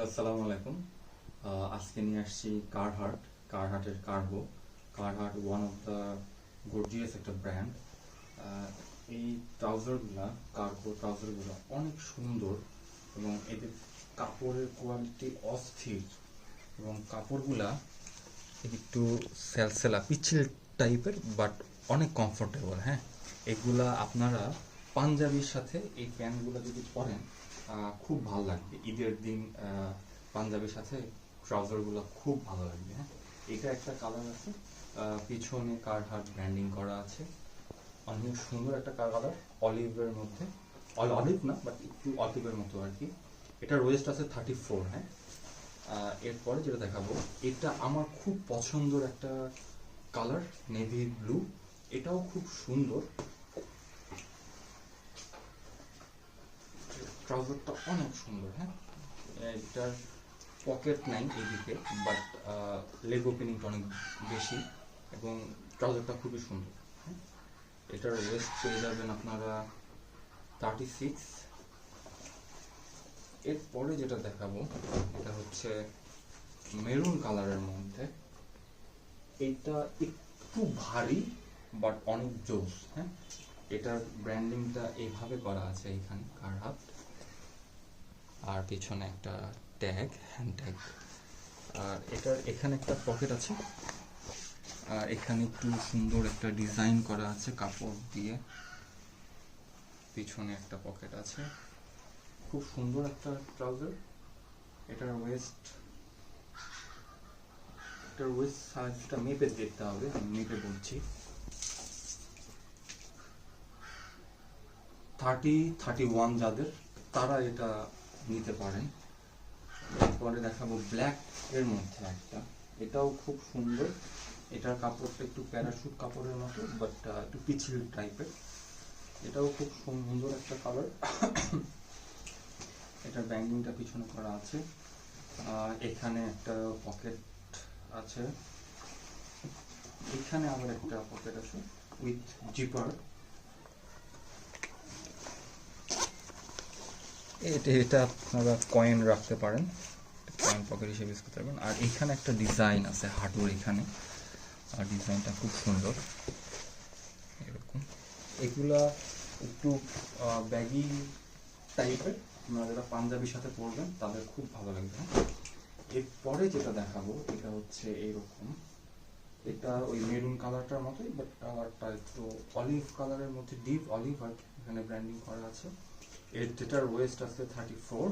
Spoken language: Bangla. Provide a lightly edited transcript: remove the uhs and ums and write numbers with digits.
আসসালামু আলাইকুম। আজকে নিয়ে আসছি কারহার্টের cargo. Carhartt one of the gorgeous একটা ব্র্যান্ড। এই কার্গো ট্রাউজারগুলো অনেক সুন্দর এবং এদের কাপড়ের কোয়ালিটি অস্থির এবং কাপড়গুলা একটু সেলসেলা পিচ্ছিল টাইপের, বাট অনেক কমফোর্টেবল। হ্যাঁ, এগুলা আপনারা পাঞ্জাবির সাথে এই প্যান্টগুলো যদি পরেন খুব ভালো লাগবে। ঈদের দিন পাঞ্জাবির সাথে ট্রাউজারগুলো খুব ভালো লাগবে। হ্যাঁ, এটা একটা কালার আছে, পিছনে কারহার্ট ব্র্যান্ডিং করা আছে। অনেক সুন্দর একটা কালার, অলিভের মধ্যে, অলিভ না বাট একটু অলিভের মতো আর কি। এটার ওয়েস্ট আছে 34। হ্যাঁ, এরপরে যেটা দেখাবো, এটা আমার খুব পছন্দের একটা কালার, নেভি ব্লু। এটাও খুব সুন্দর, ট্রাউজারটা অনেক সুন্দর। হ্যাঁ, এটার পকেট নাই এইদিকে, বাট লেগ ওপেনিংটা অনেক বেশি এবং ট্রাউজারটা খুবই সুন্দর। হ্যাঁ, এটার ওয়েস্ট পেয়ে যাবেন আপনারা 36। এরপরে যেটা দেখাবো, এটা হচ্ছে মেরুন কালারের মধ্যে। এটা একটু ভারী বাট অনেক জোস। হ্যাঁ, এটার ব্র্যান্ডিংটা এইভাবে করা আছে এখানে কারহাট, আর পিছনে একটা ট্যাগ, হ্যান্ড ট্যাগ। আর এটার এখানে একটা পকেট আছে, আর এখানে একটু সুন্দর একটা ডিজাইন করা আছে কাপড় দিয়ে। পিছনে একটা পকেট আছে, খুব সুন্দর একটা ট্রাউজার। এটার ওয়েস্ট সাইজটা মেপে দেখতে হবে, আমি মেপে বলছি। 31 যাদের, তারা এটা নিতে পারেন। এরপরে দেখাবো ব্ল্যাক এর মধ্যে একটা, এটাও খুব সুন্দর। এটার কাপড়টা একটু প্যারাশুট কাপড়ের মতো, বাট একটু পিছিল টাইপের। এটাও খুব সুন্দর একটা কালার। এটার ব্যান্ডিংটা পিছনে করা আছে, এখানে একটা পকেট আছে, এখানে আবার একটা পকেট আছে উইথ জিপার। এটা আপনারা কয়েন রাখতে পারেন, কয়েন পকেট হিসেবে ইউজ করতে পারবেন। আর এখানে একটা ডিজাইন আছে হাঁটুর এখানে, আর ডিজাইনটা খুব সুন্দর এরকম। এগুলা একটু ব্যাগি টাইপের, আপনারা যারা পাঞ্জাবির সাথে পরবেন তাদের খুব ভালো লাগবে। এরপরে যেটা দেখাবো, এটা হচ্ছে এইরকম। এটা ওই মেরুন কালারটার মতোই, বাট কালারটা একটু অলিভ কালারের মধ্যে, ডিপ অলিভ আর এখানে ব্র্যান্ডিং করা আছে। যেটার ওয়েস্ট আছে 34।